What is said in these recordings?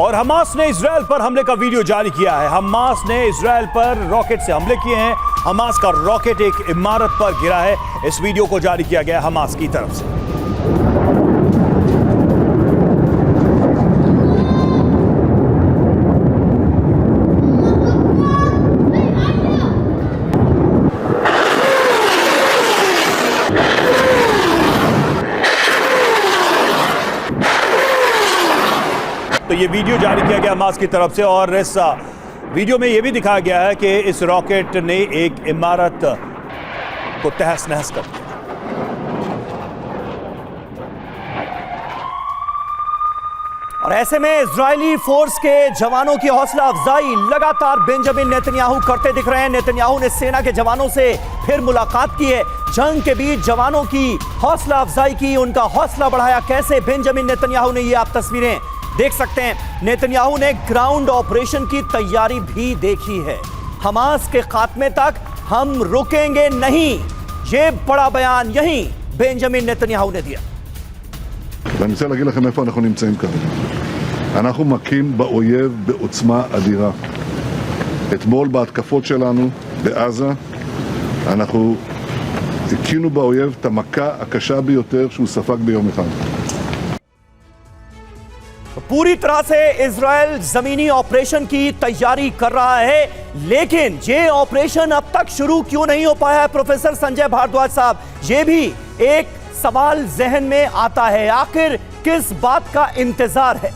और हमास ने इजराइल पर हमले का वीडियो जारी किया है। हमास ने इजराइल पर रॉकेट से हमले किए हैं। हमास का रॉकेट एक इमारत पर गिरा है। इस वीडियो को जारी किया गया हमास की तरफ से। तो ये वीडियो जारी किया गया हमास की तरफ से और इस वीडियो में ये भी दिखाया गया है कि इस रॉकेट ने एक इमारत को तहस नहस कर दिया। और ऐसे में इजरायली फोर्स के जवानों की हौसला अफजाई लगातार बेंजामिन नेतन्याहू करते दिख रहे हैं। नेतन्याहू ने सेना के जवानों से फिर मुलाकात की है। जंग के बीच जवानों की हौसला अफजाई की, उनका हौसला बढ़ाया। कैसे बेंजामिन नेतन्याहू ने, ये आप तस्वीरें देख सकते हैं। नेतन्याहू ने ग्राउंड ऑपरेशन की तैयारी भी देखी है। हमास के खात्मे तक हम रुकेंगे नहीं, ये बड़ा बयान यहीं बेंजामिन नेतन्याहू ने दिया। ואני רוצה להגיד לכם איפה אנחנו נמצאים כרגע. אנחנו מכים באויב בעוצמה אדירה. אתמול בהתקפות שלנו בעזה אנחנו הכינו באויב את המכה הקשה ביותר שהוא ספג ביום אחד. पूरी तरह से इजराइल जमीनी ऑपरेशन की तैयारी कर रहा है, लेकिन ये ऑपरेशन अब तक शुरू क्यों नहीं हो पाया है? प्रोफेसर संजय भारद्वाज साहब, ये भी एक सवाल जहन में आता है। आखिर किस बात का इंतजार है?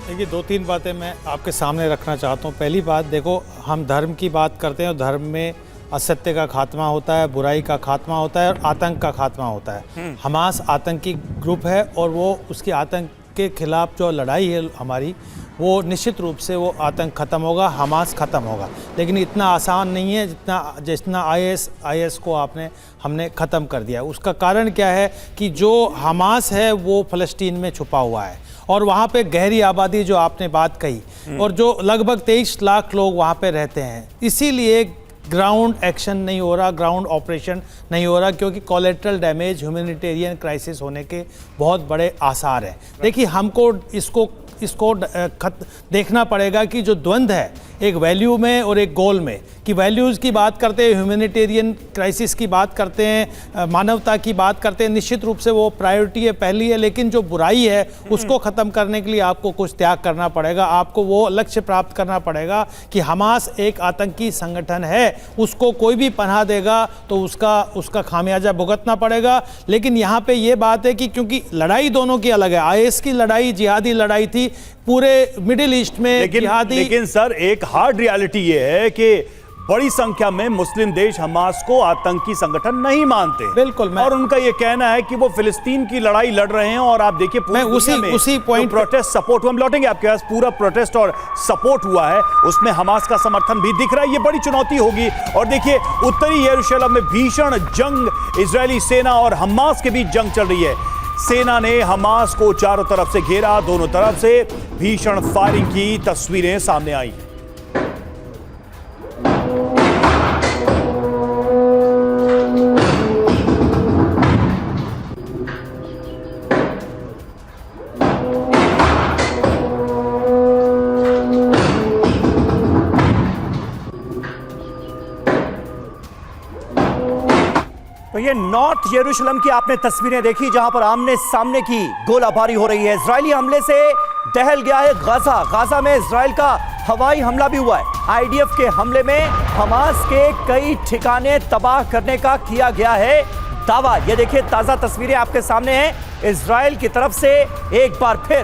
देखिए, दो तीन बातें मैं आपके सामने रखना चाहता हूँ। पहली बात, देखो, हम धर्म की बात करते हैं और धर्म में असत्य का खात्मा होता है, बुराई का खात्मा होता है और आतंक का खात्मा होता है। हमास आतंकी ग्रुप है और वो उसकी आतंक के खिलाफ जो लड़ाई है हमारी, वो निश्चित रूप से वो आतंक ख़त्म होगा, हमास ख़त्म होगा। लेकिन इतना आसान नहीं है जितना आईएस को हमने ख़त्म कर दिया। उसका कारण क्या है कि जो हमास है वो फ़लस्तीन में छुपा हुआ है और वहाँ पे गहरी आबादी, जो आपने बात कही, और जो लगभग 23 लाख लोग वहाँ पे रहते हैं। इसीलिए ग्राउंड एक्शन नहीं हो रहा, ग्राउंड ऑपरेशन नहीं हो रहा, क्योंकि कोलेटरल डैमेज, ह्यूमैनिटेरियन क्राइसिस होने के बहुत बड़े आसार हैं। देखिए, हमको इसको देखना पड़ेगा कि जो द्वंद्व है एक वैल्यू में और एक गोल में, कि वैल्यूज़ की बात करते हैं, ह्यूमैनिटेरियन क्राइसिस की बात करते हैं, मानवता की बात करते हैं, निश्चित रूप से वो प्रायोरिटी है, पहली है। लेकिन जो बुराई है उसको ख़त्म करने के लिए आपको कुछ त्याग करना पड़ेगा। आपको वो लक्ष्य प्राप्त करना पड़ेगा कि हमास एक आतंकी संगठन है, उसको कोई भी पनाह देगा तो उसका खामियाजा भुगतना पड़ेगा। लेकिन यहाँ पर यह बात है कि क्योंकि लड़ाई दोनों की अलग है, आईएस की लड़ाई जिहादी लड़ाई थी पूरे मिडिल ईस्ट में, लेकिन सर, एक हार्ड रियलिटी ये है कि बड़ी संख्या में मुस्लिम देश हमास को आतंकी संगठन नहीं मानते। बिल्कुल, और उनका ये कहना है कि वो फिलिस्तीन की लड़ाई लड़ रहे हैं। और आप देखिए, उसी पॉइंट प्रोटेस्ट सपोर्ट, हम लौटेंगे आपके पास, पूरा प्रोटेस्ट और सपोर्ट हुआ है, उसमें हमास का समर्थन भी दिख रहा है। ये बड़ी चुनौती होगी। और देखिए, उत्तरी यरूशलेम में भीषण जंग, इजरायली सेना और हमास के बीच जंग चल रही है। सेना ने हमास को चारों तरफ से घेरा, दोनों तरफ से भीषण फायरिंग की तस्वीरें सामने आई। तो ये नॉर्थ यरूशलेम की आपने तस्वीरें देखी, जहां पर आमने सामने की गोलाबारी हो रही है। इजरायली हमले से दहल गया है गाजा में इजराइल का हवाई हमला भी हुआ है। आईडीएफ के हमले में हमास के कई ठिकाने तबाह करने का किया गया है दावा। ये देखिए, ताजा तस्वीरें आपके सामने हैं। इजराइल की तरफ से एक बार फिर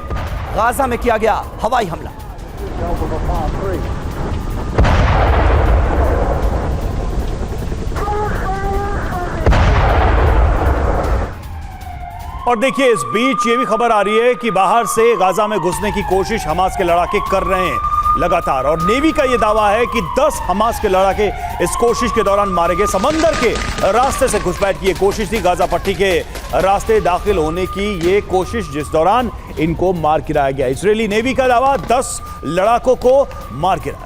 गाजा में किया गया हवाई हमला। और देखिए, इस बीच ये भी खबर आ रही है कि बाहर से गाजा में घुसने की कोशिश हमास के लड़ाके कर रहे हैं लगातार। और नेवी का यह दावा है कि 10 हमास के लड़ाके इस कोशिश के दौरान मारे गए। समंदर के रास्ते से घुसपैठ की यह कोशिश थी, गाजा पट्टी के रास्ते दाखिल होने की ये कोशिश, जिस दौरान इनको मार गिराया गया। इजरायली नेवी का दावा 10 लड़ाकों को मार गिराया।